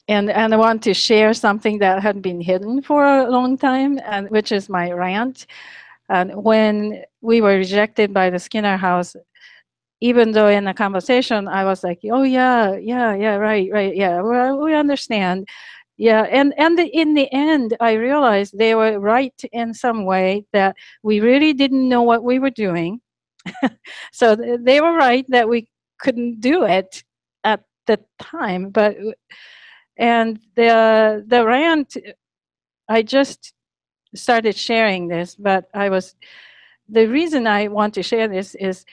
And I want to share something that had been hidden for a long time, and which is my rant. And when we were rejected by the Skinner House, even though in a conversation I was like, "Oh yeah, yeah, yeah, right, right, yeah, well, we understand." Yeah, and in the end, I realized they were right in some way that we really didn't know what we were doing. So they were right that we couldn't do it at the time. But and the rant, I just started sharing this, but the reason I want to share this is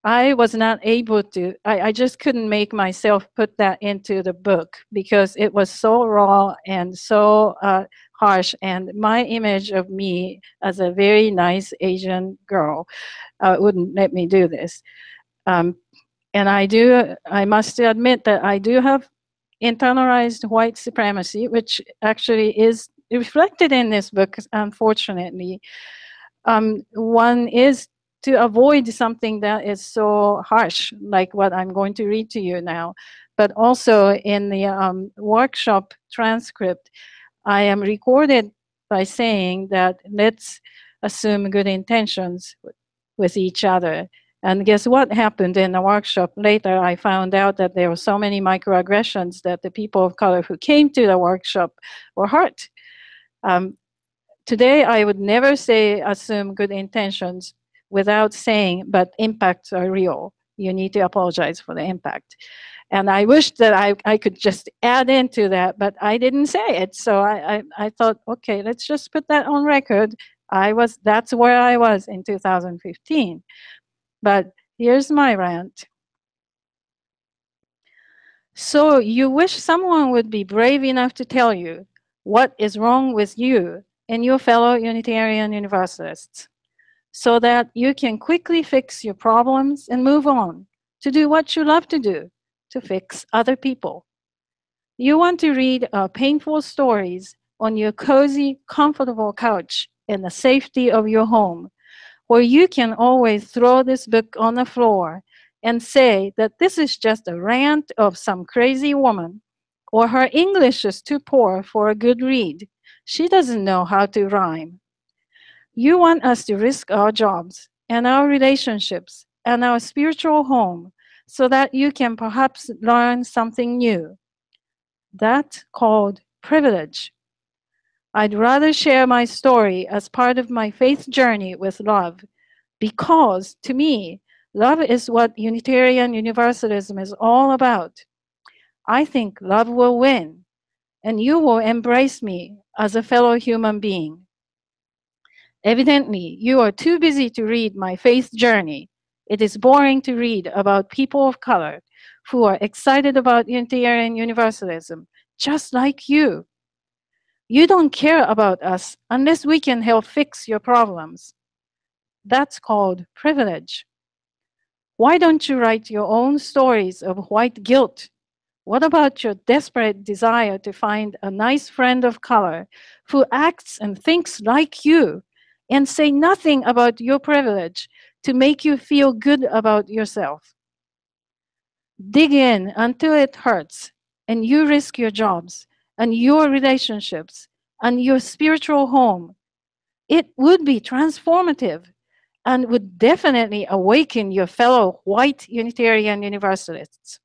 I was not able to, I just couldn't make myself put that into the book because it was so raw and so harsh. And my image of me as a very nice Asian girl wouldn't let me do this. Um, and I must admit that I do have internalized white supremacy, which actually is reflected in this book, unfortunately. One is to avoid something that is so harsh, like what I'm going to read to you now. But also in the workshop transcript, I am recorded by saying that let's assume good intentions with each other. And guess what happened in the workshop? Later, I found out that there were so many microaggressions that the people of color who came to the workshop were hurt. Um, Today, I would never say assume good intentions without saying, but impacts are real. You need to apologize for the impact. And I wish that I could just add into that, but I didn't say it. So I thought, okay, let's just put that on record. That's where I was in 2015. But here's my rant. So you wish someone would be brave enough to tell you what is wrong with you and your fellow Unitarian Universalists, so that you can quickly fix your problems and move on to do what you love to do, to fix other people. You want to read painful stories on your cozy, comfortable couch in the safety of your home, where you can always throw this book on the floor and say that this is just a rant of some crazy woman, or her English is too poor for a good read. She doesn't know how to rhyme. You want us to risk our jobs and our relationships and our spiritual home so that you can perhaps learn something new. That's called privilege. I'd rather share my story as part of my faith journey with love because, to me, love is what Unitarian Universalism is all about. I think love will win, and you will embrace me as a fellow human being. Evidently, you are too busy to read my faith journey. It is boring to read about people of color who are excited about Unitarian Universalism, just like you. You don't care about us unless we can help fix your problems. That's called privilege. Why don't you write your own stories of white guilt? What about your desperate desire to find a nice friend of color who acts and thinks like you and say nothing about your privilege to make you feel good about yourself? Dig in until it hurts and you risk your jobs and your relationships and your spiritual home. It would be transformative and would definitely awaken your fellow white Unitarian Universalists.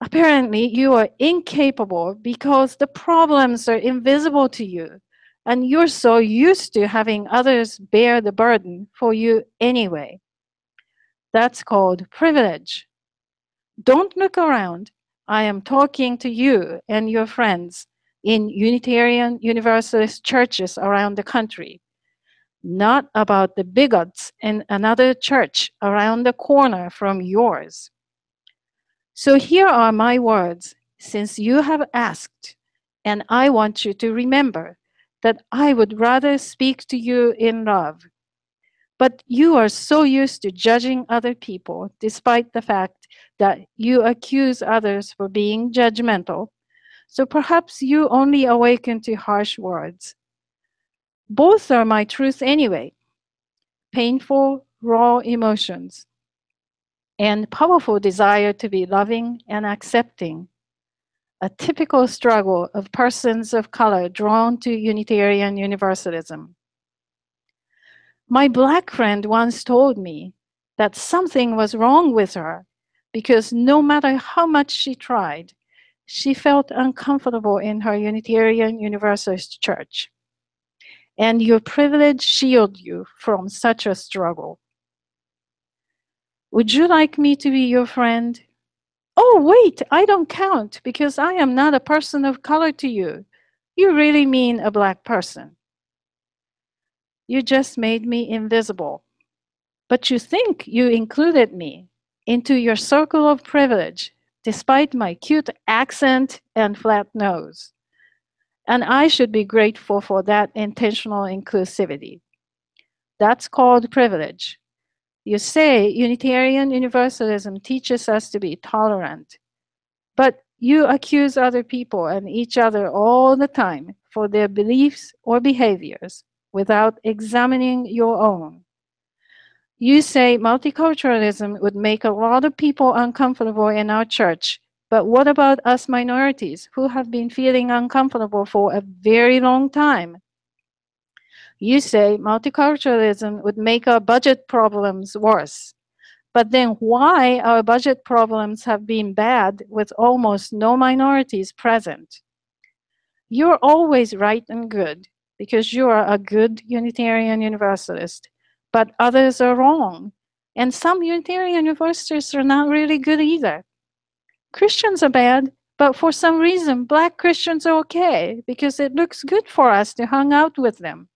Apparently, you are incapable because the problems are invisible to you, and you're so used to having others bear the burden for you anyway. That's called privilege. Don't look around. I am talking to you and your friends in Unitarian Universalist churches around the country, not about the bigots in another church around the corner from yours. So here are my words, since you have asked, and I want you to remember that I would rather speak to you in love. But you are so used to judging other people, despite the fact that you accuse others for being judgmental. So perhaps you only awaken to harsh words. Both are my truth anyway. Painful, raw emotions and powerful desire to be loving and accepting. a typical struggle of persons of color drawn to Unitarian Universalism. My black friend once told me that something was wrong with her because no matter how much she tried, she felt uncomfortable in her Unitarian Universalist church. And your privilege shielded you from such a struggle. Would you like me to be your friend? Oh, wait, I don't count because I am not a person of color to you. You really mean a black person. You just made me invisible. But you think you included me into your circle of privilege, despite my cute accent and flat nose. And I should be grateful for that intentional inclusivity. That's called privilege. You say Unitarian Universalism teaches us to be tolerant, but you accuse other people and each other all the time for their beliefs or behaviors without examining your own. You say multiculturalism would make a lot of people uncomfortable in our church, but what about us minorities who have been feeling uncomfortable for a very long time? You say multiculturalism would make our budget problems worse. But then why our budget problems have been bad with almost no minorities present? You're always right and good because you are a good Unitarian Universalist, but others are wrong. And some Unitarian Universalists are not really good either. Christians are bad, but for some reason, black Christians are okay because it looks good for us to hang out with them.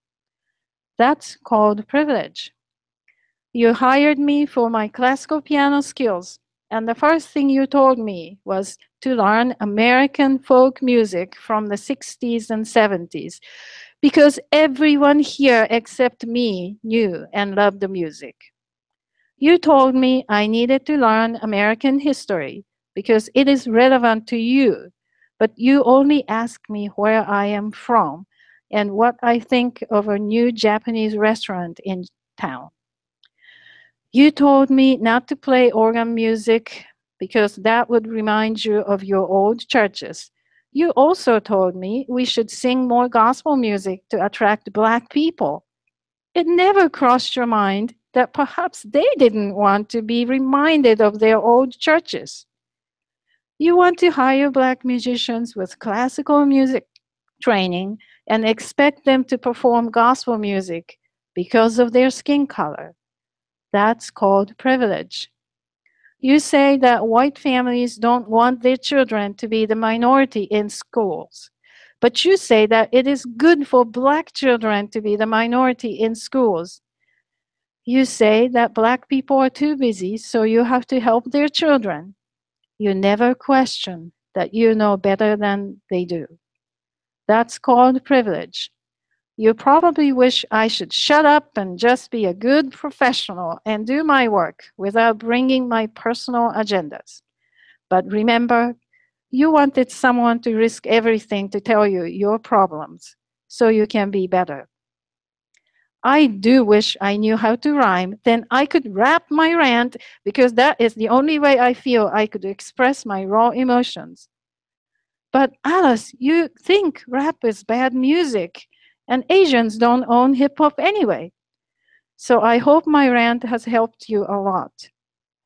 That's called privilege. You hired me for my classical piano skills, and the first thing you told me was to learn American folk music from the 60s and 70s, because everyone here except me knew and loved the music. You told me I needed to learn American history because it is relevant to you, but you only asked me where I am from and what I think of a new Japanese restaurant in town. You told me not to play organ music because that would remind you of your old churches. You also told me we should sing more gospel music to attract black people. It never crossed your mind that perhaps they didn't want to be reminded of their old churches. You want to hire black musicians with classical music training and expect them to perform gospel music because of their skin color. That's called privilege. You say that white families don't want their children to be the minority in schools, but you say that it is good for black children to be the minority in schools. You say that black people are too busy, so you have to help their children. You never question that you know better than they do. That's called privilege. You probably wish I should shut up and just be a good professional and do my work without bringing my personal agendas. But remember, you wanted someone to risk everything to tell you your problems so you can be better. I do wish I knew how to rhyme, then I could rap my rant because that is the only way I feel I could express my raw emotions. But Alice, you think rap is bad music, and Asians don't own hip-hop anyway. So I hope my rant has helped you a lot.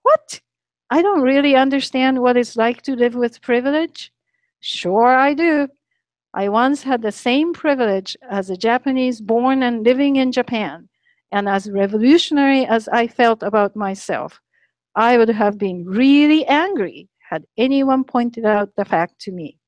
What? I don't really understand what it's like to live with privilege. Sure I do. I once had the same privilege as a Japanese born and living in Japan, and as revolutionary as I felt about myself, I would have been really angry had anyone pointed out the fact to me.